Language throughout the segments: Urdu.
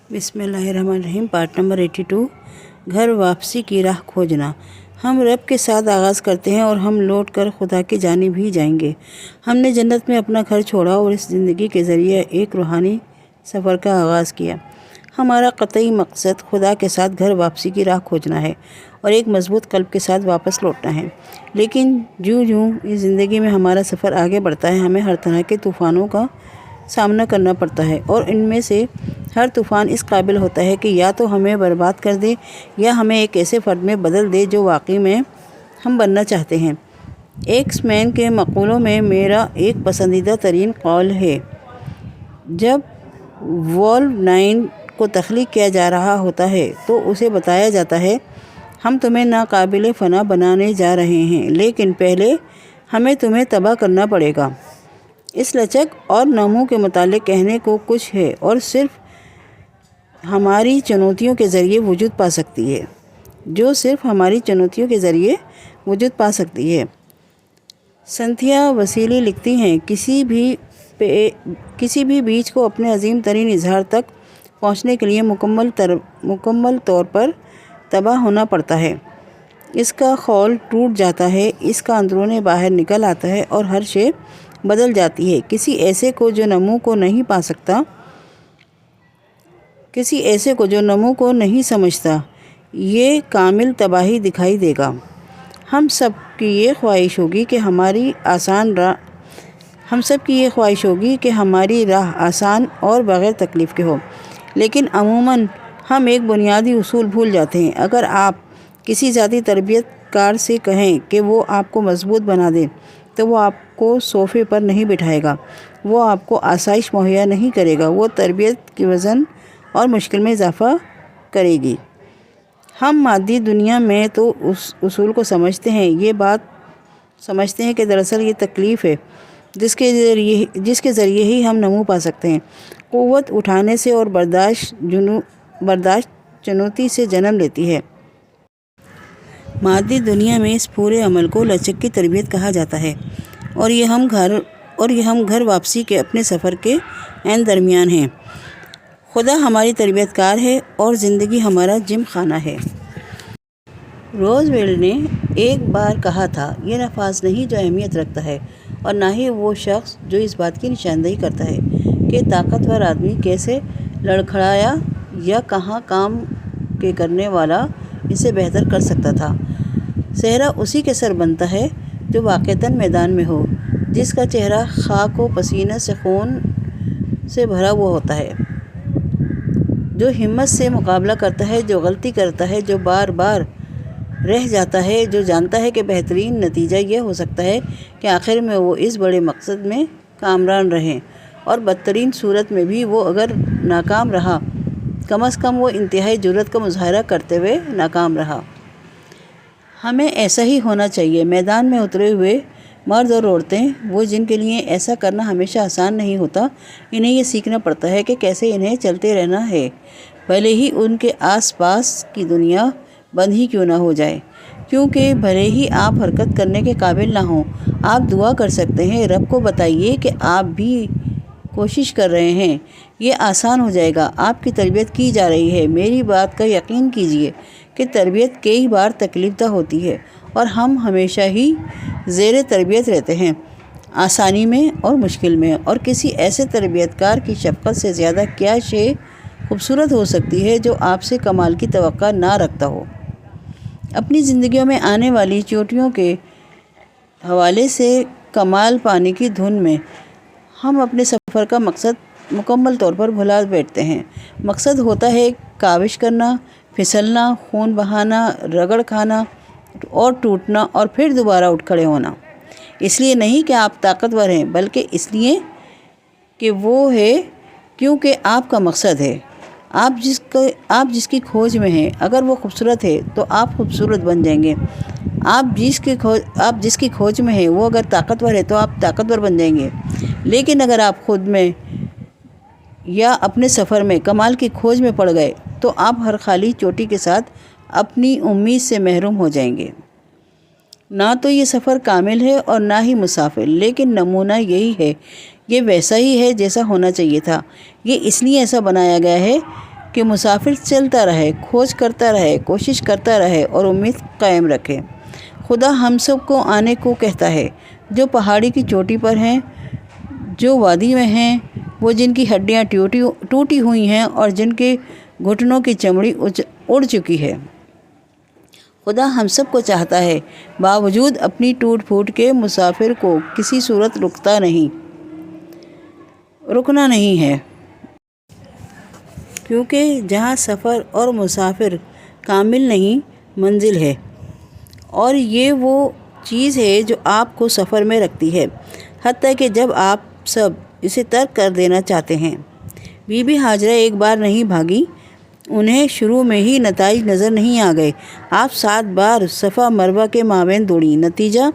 بسم اللہ الرحمن الرحیم۔ پارٹ نمبر 82، گھر واپسی کی راہ کھوجنا۔ ہم رب کے ساتھ آغاز کرتے ہیں اور ہم لوٹ کر خدا کی جانب ہی جائیں گے۔ ہم نے جنت میں اپنا گھر چھوڑا اور اس زندگی کے ذریعے ایک روحانی سفر کا آغاز کیا۔ ہمارا قطعی مقصد خدا کے ساتھ گھر واپسی کی راہ کھوجنا ہے اور ایک مضبوط قلب کے ساتھ واپس لوٹنا ہے۔ لیکن جوں اس زندگی میں ہمارا سفر آگے بڑھتا ہے، ہمیں ہر طرح کے طوفانوں کا سامنا کرنا پڑتا ہے، اور ان میں سے ہر طوفان اس قابل ہوتا ہے کہ یا تو ہمیں برباد کر دے یا ہمیں ایک ایسے فرد میں بدل دے جو واقعی میں ہم بننا چاہتے ہیں۔ ایکس مین کے مقولوں میں میرا ایک پسندیدہ ترین قول ہے: جب وولورین کو تخلیق کیا جا رہا ہوتا ہے تو اسے بتایا جاتا ہے، ہم تمہیں ناقابل فنا بنانے جا رہے ہیں، لیکن پہلے ہمیں تمہیں تباہ کرنا پڑے گا۔ اس لچک اور نمو کے متعلق کہنے کو کچھ ہے اور صرف ہماری چنوتیوں کے ذریعے وجود پا سکتی ہے، سنتھیا وسیلی لکھتی ہیں، کسی بھی بیج کو اپنے عظیم ترین اظہار تک پہنچنے کے لیے مکمل طور پر تباہ ہونا پڑتا ہے۔ اس کا خول ٹوٹ جاتا ہے، اس کا اندرون باہر نکل آتا ہے اور ہر شے بدل جاتی ہے۔ کسی ایسے کو جو نمو کو نہیں سمجھتا، یہ کامل تباہی دکھائی دے گا۔ ہم سب کی یہ خواہش ہوگی کہ ہماری راہ آسان اور بغیر تکلیف کے ہو، لیکن عموماً ہم ایک بنیادی اصول بھول جاتے ہیں۔ اگر آپ کسی ذاتی تربیت کار سے کہیں کہ وہ آپ کو مضبوط بنا دے، تو وہ آپ کو صوفے پر نہیں بٹھائے گا، وہ آپ کو آسائش مہیا نہیں کرے گا، وہ تربیت کی وزن اور مشکل میں اضافہ کرے گی۔ ہم مادی دنیا میں تو اس اصول کو سمجھتے ہیں کہ دراصل یہ تکلیف ہے جس کے ذریعے ہی ہم نمو پا سکتے ہیں۔ قوت اٹھانے سے اور برداشت چنوتی سے جنم لیتی ہے۔ مادی دنیا میں اس پورے عمل کو لچک کی تربیت کہا جاتا ہے، اور یہ ہم گھر واپسی کے اپنے سفر کے عین درمیان ہیں۔ خدا ہماری تربیت کار ہے اور زندگی ہمارا جم خانہ ہے۔ روزویلٹ نے ایک بار کہا تھا، یہ نفاذ نہیں جو اہمیت رکھتا ہے، اور نہ ہی وہ شخص جو اس بات کی نشاندہی کرتا ہے کہ طاقتور آدمی کیسے لڑکھڑایا یا کہاں کام کے کرنے والا اسے بہتر کر سکتا تھا۔ صحرا اسی کے سر بنتا ہے جو واقعتاً میدان میں ہو، جس کا چہرہ خاک و پسینہ سے خون سے بھرا ہوا ہوتا ہے، جو ہمت سے مقابلہ کرتا ہے، جو غلطی کرتا ہے، جو بار بار رہ جاتا ہے، جو جانتا ہے کہ بہترین نتیجہ یہ ہو سکتا ہے کہ آخر میں وہ اس بڑے مقصد میں کامران رہے، اور بدترین صورت میں بھی وہ اگر ناکام رہا، کم از کم وہ انتہائی جرأت کا مظاہرہ کرتے ہوئے ناکام رہا۔ ہمیں ایسا ہی ہونا چاہیے۔ میدان میں اترے ہوئے مرد اور عورتیں، وہ جن کے لیے ایسا کرنا ہمیشہ آسان نہیں ہوتا، انہیں یہ سیکھنا پڑتا ہے کہ کیسے انہیں چلتے رہنا ہے، بھلے ہی ان کے آس پاس کی دنیا بند ہی کیوں نہ ہو جائے، کیونکہ بھلے ہی آپ حرکت کرنے کے قابل نہ ہوں، آپ دعا کر سکتے ہیں۔ رب کو بتائیے کہ آپ بھی کوشش کر رہے ہیں، یہ آسان ہو جائے گا، آپ کی تربیت کی جا رہی ہے۔ میری بات کا یقین کیجیے کہ تربیت کئی بار تکلیف دہ ہوتی ہے، اور ہم ہمیشہ ہی زیر تربیت رہتے ہیں، آسانی میں اور مشکل میں، اور کسی ایسے تربیت کار کی شفقت سے زیادہ کیا شے خوبصورت ہو سکتی ہے جو آپ سے کمال کی توقع نہ رکھتا ہو۔ اپنی زندگیوں میں آنے والی چوٹیوں کے حوالے سے کمال پانے کی دھن میں ہم اپنے سفر کا مقصد مکمل طور پر بھلا بیٹھتے ہیں۔ مقصد ہوتا ہے کاوش کرنا، پھسلنا، خون بہانا، رگڑ کھانا اور ٹوٹنا، اور پھر دوبارہ اٹھ کھڑے ہونا، اس لیے نہیں کہ آپ طاقتور ہیں، بلکہ اس لیے کہ وہ ہے کیونکہ آپ کا مقصد ہے۔ آپ جس کی کھوج میں ہیں، اگر وہ خوبصورت ہے تو آپ خوبصورت بن جائیں گے۔ آپ جس کی کھوج میں ہیں، وہ اگر طاقتور ہے تو آپ طاقتور بن جائیں گے۔ لیکن اگر آپ خود میں یا اپنے سفر میں کمال کی کھوج میں پڑ گئے تو آپ ہر خالی چوٹی کے ساتھ اپنی امید سے محروم ہو جائیں گے۔ نہ تو یہ سفر کامل ہے اور نہ ہی مسافر، لیکن نمونہ یہی ہے، یہ ویسا ہی ہے جیسا ہونا چاہیے تھا۔ یہ اس لیے ایسا بنایا گیا ہے کہ مسافر چلتا رہے، کھوج کرتا رہے، کوشش کرتا رہے اور امید قائم رکھے۔ خدا ہم سب کو آنے کو کہتا ہے، جو پہاڑی کی چوٹی پر ہیں، جو وادی میں ہیں، وہ جن کی ہڈیاں ٹوٹی ہوئی ہیں اور جن کے گھٹنوں کی چمڑی اڑ چکی ہے۔ خدا ہم سب کو چاہتا ہے، باوجود اپنی ٹوٹ پھوٹ کے مسافر کو کسی صورت رکنا نہیں ہے، کیونکہ جہاں سفر اور مسافر کامل نہیں، منزل ہے، اور یہ وہ چیز ہے جو آپ کو سفر میں رکھتی ہے، حتیٰ کہ جب آپ سب اسے ترک کر دینا چاہتے ہیں۔ بی بی ہاجرہ ایک بار نہیں بھاگی، انہیں شروع میں ہی نتائج نظر نہیں آ گئے۔ آپ 7 بار صفا مروہ کے مابین دوڑیں، نتیجہ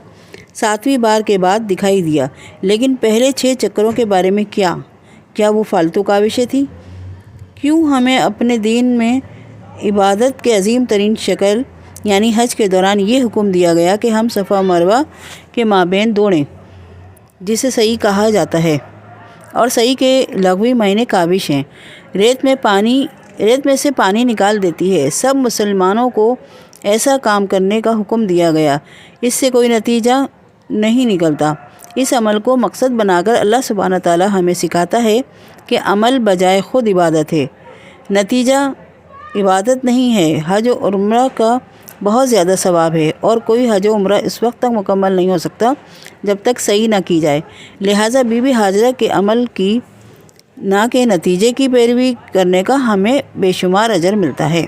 7ویں بار کے بعد دکھائی دیا، لیکن پہلے 6 چکروں کے بارے میں کیا وہ فالتو کاوشیں تھیں؟ کیوں ہمیں اپنے دین میں عبادت کے عظیم ترین شکل یعنی حج کے دوران یہ حکم دیا گیا کہ ہم صفا مروہ کے مابین دوڑیں، جسے صحیح کہا جاتا ہے، اور صحیح کے لغوی معنی کاوش ہیں، ریت میں سے پانی نکال دیتی ہے۔ سب مسلمانوں کو ایسا کام کرنے کا حکم دیا گیا، اس سے کوئی نتیجہ نہیں نکلتا۔ اس عمل کو مقصد بنا کر اللہ سبحانہ تعالیٰ ہمیں سکھاتا ہے کہ عمل بجائے خود عبادت ہے، نتیجہ عبادت نہیں ہے۔ حج و عمرہ کا بہت زیادہ ثواب ہے، اور کوئی حج و عمرہ اس وقت تک مکمل نہیں ہو سکتا جب تک صحیح نہ کی جائے۔ لہٰذا بی بی ہاجرہ کے عمل کی نہ کہ نتیجے کی پیروی کرنے کا ہمیں بے شمار اجر ملتا ہے۔